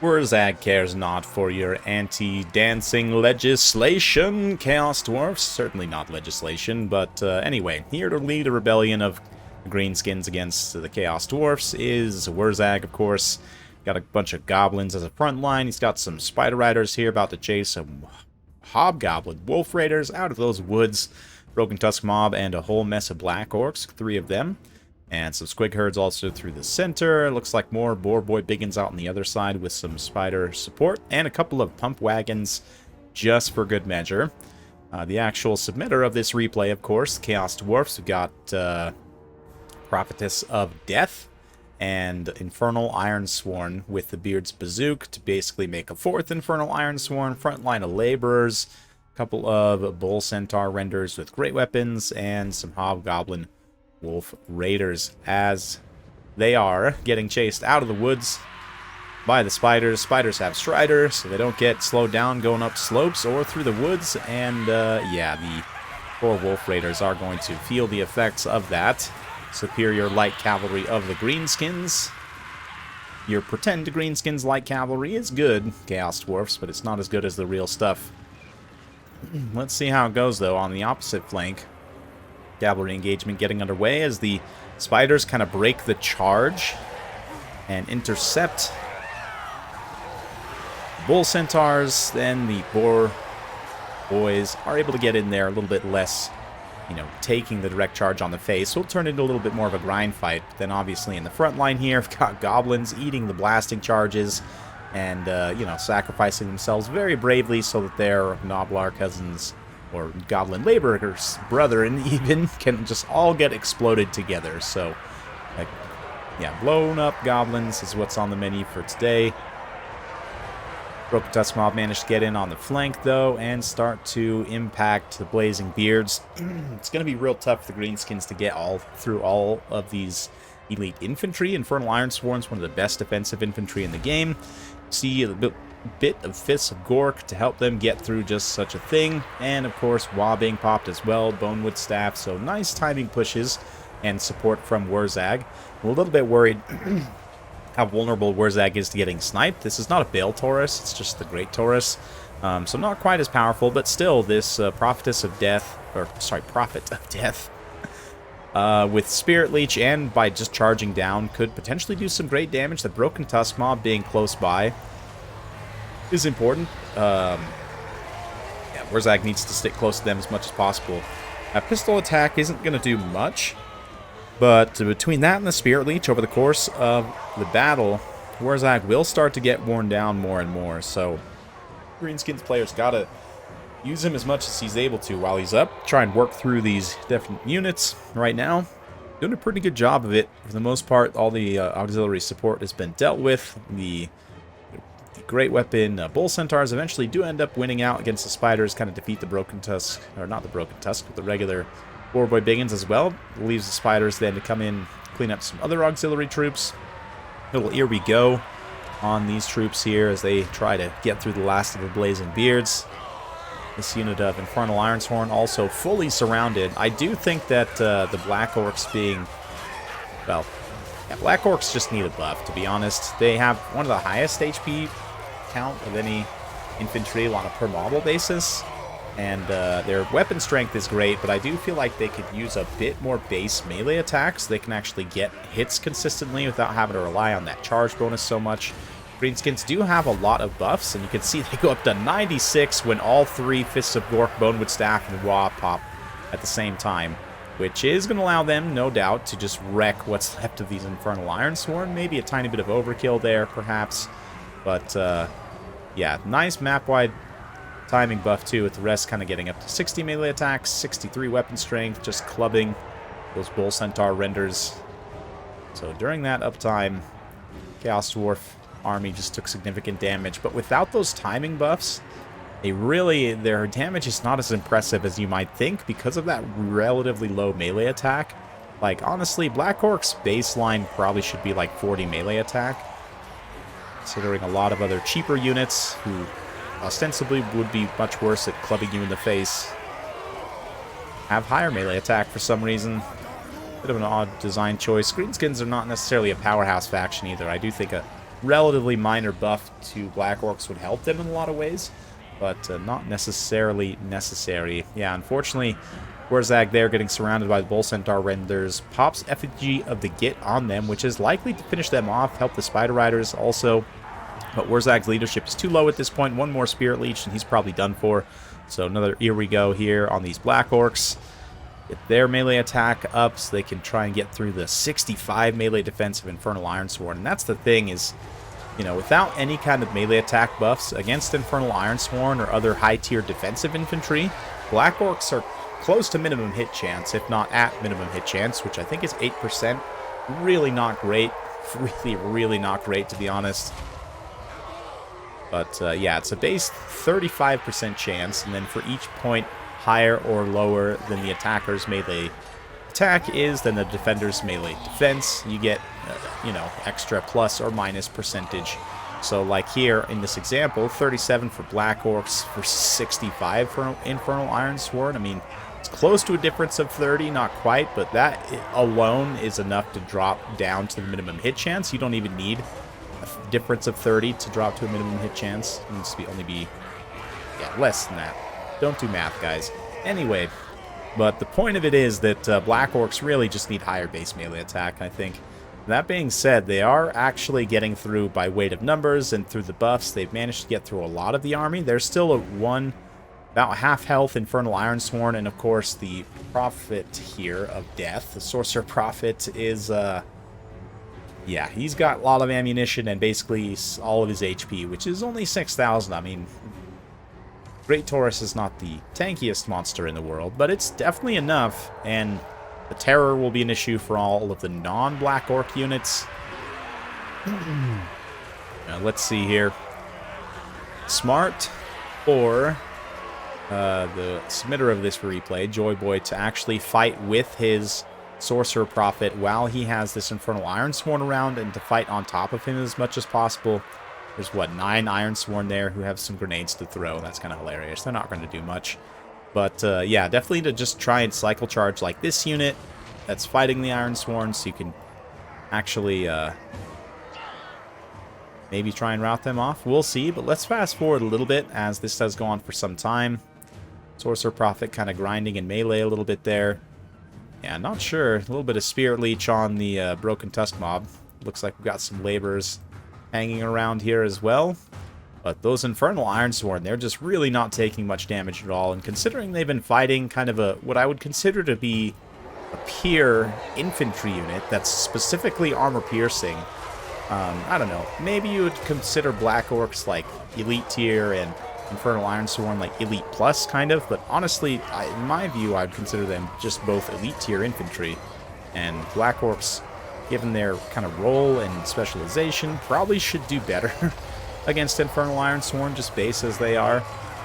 WARZAG cares not for your anti-dancing legislation, Chaos Dwarfs. Certainly not legislation, but anyway, here to lead a rebellion of Greenskins against the Chaos Dwarfs is WARZAG, of course. Got a bunch of goblins as a front line. He's got some spider riders here about to chase some hobgoblin wolf raiders out of those woods. Broken Tusk mob and a whole mess of black orcs, 3 of them. And some squig herds also through the center. Looks like more boar boy biggins out on the other side with some spider support. And a couple of pump wagons just for good measure. The actual submitter of this replay, of course, Chaos Dwarfs. We've got Prophetess of Death and Infernal Ironsworn with the Beard's Bazook to basically make a 4th Infernal Ironsworn. Front line of laborers. A couple of Bull Centaur renders with great weapons. And some Hobgoblin Wolf Raiders as they are getting chased out of the woods by the spiders. Spiders have Strider, so they don't get slowed down going up slopes or through the woods. And yeah, the poor Wolf Raiders are going to feel the effects of that. Superior light cavalry of the Greenskins. Your pretend Greenskins light cavalry is good, Chaos Dwarfs, but it's not as good as the real stuff. Let's see how it goes, though, on the opposite flank. Cavalry engagement getting underway as the spiders kind of break the charge and intercept bull centaurs. Then the boar boys are able to get in there a little bit less, taking the direct charge on the face. So it'll turn into a little bit more of a grind fight. But then obviously in the front line here, we've got goblins eating the blasting charges and, sacrificing themselves very bravely so that their Noblar cousins or goblin laborers, brethren even, can just all get exploded together. So, blown up goblins is what's on the menu for today. Broken Tusk mob managed to get in on the flank, though, and start to impact the Blazing Beards. It's going to be real tough for the Greenskins to get through all of these elite infantry. Infernal Ironsworn's one of the best defensive infantry in the game. See a bit of Fists of Gork to help them get through just such a thing. And, of course, Wa being popped as well, Bonewood Staff. So nice timing pushes and support from WARZAG. I'm a little bit worried how vulnerable WARZAG is to getting sniped. This is not a Bale Taurus, it's just the Great Taurus. So not quite as powerful, but still this Prophet of Death, with Spirit Leech and by just charging down could potentially do some great damage. The Broken Tusk mob being close by is important. WARZAG needs to stick close to them as much as possible. A pistol attack isn't going to do much, but between that and the Spirit Leech over the course of the battle, WARZAG will start to get worn down more and more. So Greenskins players got to use him as much as he's able to while he's up. Try and work through these different units right now. Doing a pretty good job of it. For the most part, all the auxiliary support has been dealt with. The great weapon Bull Centaurs eventually do end up winning out against the spiders, kind of defeat the Broken Tusk, or not the Broken Tusk, but the regular Boar Boy Biggins as well. Leaves the spiders then to come in, clean up some other auxiliary troops. Little here we go on these troops here as they try to get through the last of the Blazing Beards. This unit of Infernal Ironsworn also fully surrounded. I do think that the Black Orcs being, well, yeah, Black Orcs just need a buff, to be honest. They have one of the highest HP count of any infantry on a per model basis, and their weapon strength is great, but I do feel like they could use a bit more base melee attacks. They can actually get hits consistently without having to rely on that charge bonus so much. Greenskins do have a lot of buffs, and you can see they go up to 96 when all 3 Fists of Gork, Bonewood Staff, and Wa pop at the same time, which is going to allow them, no doubt, to just wreck what's left of these Infernal Ironsworn. Maybe a tiny bit of overkill there, perhaps, but yeah, nice map-wide timing buff, too, with the rest kind of getting up to 60 melee attacks, 63 weapon strength, just clubbing those Bull Centaur renders. So during that uptime, Chaos Dwarf army just took significant damage, but without those timing buffs, their damage is not as impressive as you might think because of that relatively low melee attack. Like, honestly, Black Orc's baseline probably should be like 40 melee attack, considering a lot of other cheaper units who ostensibly would be much worse at clubbing you in the face have higher melee attack for some reason. Bit of an odd design choice. Greenskins are not necessarily a powerhouse faction either. I do think a relatively minor buff to Black Orcs would help them in a lot of ways, but not necessarily necessary. Yeah, unfortunately, Warzag there getting surrounded by the Bull Centaur renders pops Effigy of the Git on them, which is likely to finish them off, help the Spider Riders also. But Warzag's leadership is too low at this point. One more Spirit Leech and he's probably done for. So another here we go here on these Black Orcs. Get their melee attack up so they can try and get through the 65 melee defense of Infernal Ironsworn. And that's the thing is, you know, without any kind of melee attack buffs against Infernal Ironsworn or other high-tier defensive infantry, Black Orcs are close to minimum hit chance, if not at minimum hit chance, which I think is 8%. Really not great. Really not great, to be honest. But, yeah, it's a base 35% chance, and then for each point higher or lower than the attacker's melee attack is than the defender's melee defense, you get, you know, extra plus or minus percentage. So, like here in this example, 37 for Black Orcs for 65 for Infernal Ironsworn. I mean, it's close to a difference of 30, not quite, but that alone is enough to drop down to the minimum hit chance. You don't even need a difference of 30 to drop to a minimum hit chance. It needs to only be, yeah, less than that. Don't do math, guys. Anyway, but the point of it is that Black Orcs really just need higher base melee attack, I think. That being said, they are actually getting through by weight of numbers and through the buffs. They've managed to get through a lot of the army. There's still about half health Infernal Ironsworn, and of course the Prophet here of Death, the Sorcerer Prophet, is, yeah, he's got a lot of ammunition and basically all of his HP, which is only 6,000. I mean, Great Taurus is not the tankiest monster in the world, but it's definitely enough, and the terror will be an issue for all of the non-Black Orc units. Now, let's see here. Smart for the submitter of this replay, Joy Boy, to actually fight with his Sorcerer Prophet while he has this Infernal Ironsworn around, and to fight on top of him as much as possible. There's, what, 9 Ironsworn there who have some grenades to throw. That's kind of hilarious. They're not going to do much. But, yeah, definitely to just try and cycle charge like this unit that's fighting the Ironsworn, so you can actually maybe try and rout them off. We'll see, but let's fast forward a little bit as this does go on for some time. Sorcerer Prophet kind of grinding in melee a little bit there. Yeah, not sure. A little bit of Spirit Leech on the Broken Tusk mob. Looks like we've got some laborers hanging around here as well. But those Infernal Ironsworn, they're just really not taking much damage at all. And considering they've been fighting kind of what I would consider to be a pure infantry unit that's specifically armor-piercing, I don't know. Maybe you would consider Black Orcs like Elite Tier and Infernal Ironsworn like Elite Plus, kind of. But honestly, in my view, I'd consider them just both Elite Tier infantry. And Black Orcs, given their kind of role and specialization, probably should do better against Infernal Ironsworn, just base as they are.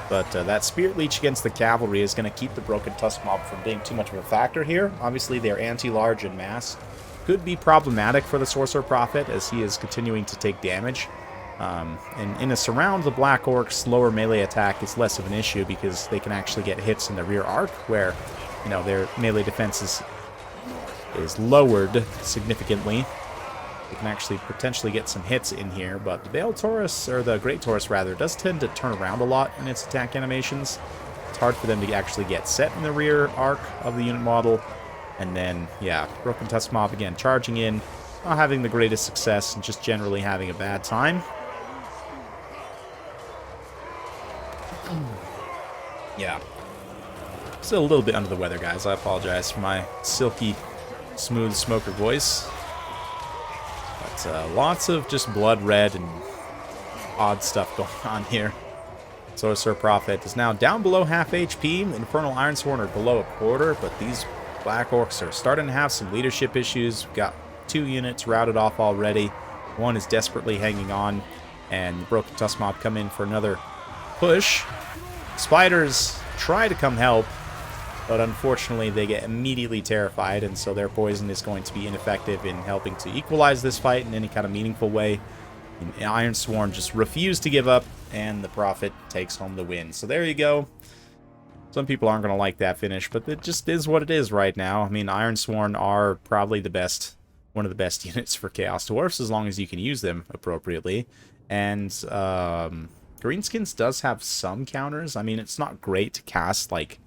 But that Spirit Leech against the Cavalry is going to keep the Broken Tusk mob from being too much of a factor here. Obviously, they're anti-large in mass. Could be problematic for the Sorcerer Prophet, as he is continuing to take damage. And in a surround, the Black Orcs' lower melee attack is less of an issue, because they can actually get hits in the rear arc, where, you know, their melee defense is lowered significantly. You can actually potentially get some hits in here, but the Veiled Taurus, or the Great Taurus rather, does tend to turn around a lot in its attack animations. It's hard for them to actually get set in the rear arc of the unit model. And then, yeah, Broken Tusk mob again charging in, not having the greatest success, and just generally having a bad time. Yeah. Still a little bit under the weather, guys. I apologize for my silky, smooth smoker voice. But lots of just blood red and odd stuff going on here. Sorcerer Prophet is now down below half HP. Infernal Ironsworn are below a quarter, but these Black Orcs are starting to have some leadership issues. We've got 2 units routed off already. One is desperately hanging on, and the Broken Tusk mob come in for another push. Spiders try to come help, but unfortunately they get immediately terrified, and so their poison is going to be ineffective in helping to equalize this fight in any kind of meaningful way. And Ironsworn just refuse to give up, and the Prophet takes home the win. So there you go. Some people aren't going to like that finish, but it just is what it is right now. I mean, Ironsworn are probably the best one of the best units for Chaos Dwarfs, as long as you can use them appropriately. And Greenskins does have some counters. I mean, it's not great to cast, like,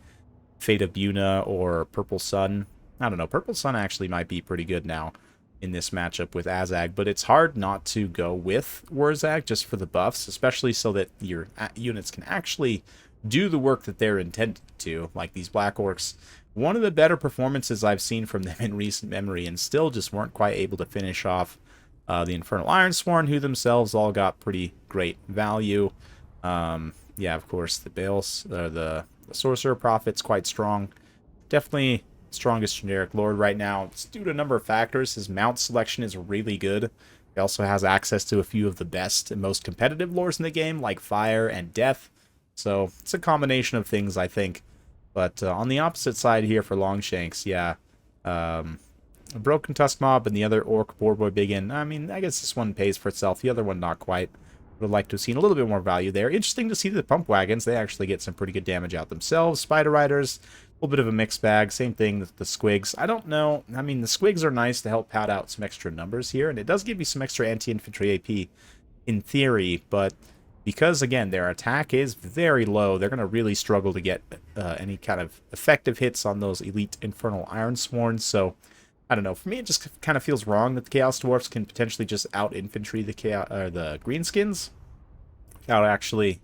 Fate of Buna or Purple Sun. I don't know, Purple Sun actually might be pretty good now in this matchup with Azag, but it's hard not to go with Warzag just for the buffs, especially so that your units can actually do the work that they're intended to, like these Black Orcs. One of the better performances I've seen from them in recent memory, and still just weren't quite able to finish off the Infernal Ironsworn, who themselves all got pretty great value. Yeah, of course, the Sorcerer Prophet's quite strong. Definitely strongest generic lord right now. It's due to a number of factors. His mount selection is really good. He also has access to a few of the best and most competitive lords in the game, like Fire and Death. So it's a combination of things, I think. But on the opposite side here for Longshanks, yeah, a Broken Tusk Mob and the other Orc Boarboy Biggin. I mean, I guess this one pays for itself. The other one not quite. Would have liked to have seen a little bit more value there. Interesting to see the Pump Wagons. They actually get some pretty good damage out themselves. Spider Riders, a little bit of a mixed bag. Same thing with the Squigs. I don't know. I mean, the Squigs are nice to help pad out some extra numbers here, and it does give you some extra anti-infantry AP in theory, but because, again, their attack is very low, they're going to really struggle to get any kind of effective hits on those elite Infernal Ironsworn, so I don't know. For me, it just kind of feels wrong that the Chaos Dwarfs can potentially just out-infantry the Greenskins without actually,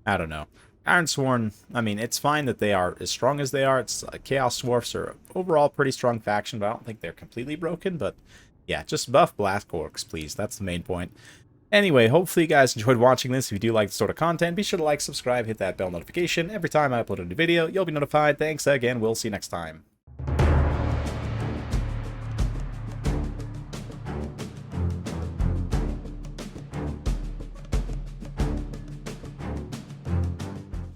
I don't know. Ironsworn, I mean, it's fine that they are as strong as they are. It's Chaos Dwarfs are overall pretty strong faction, but I don't think they're completely broken. But yeah, just buff Black Orcs, please. That's the main point. Anyway, hopefully you guys enjoyed watching this. If you do like this sort of content, be sure to like, subscribe, hit that bell notification. Every time I upload a new video, you'll be notified. Thanks again. We'll see you next time.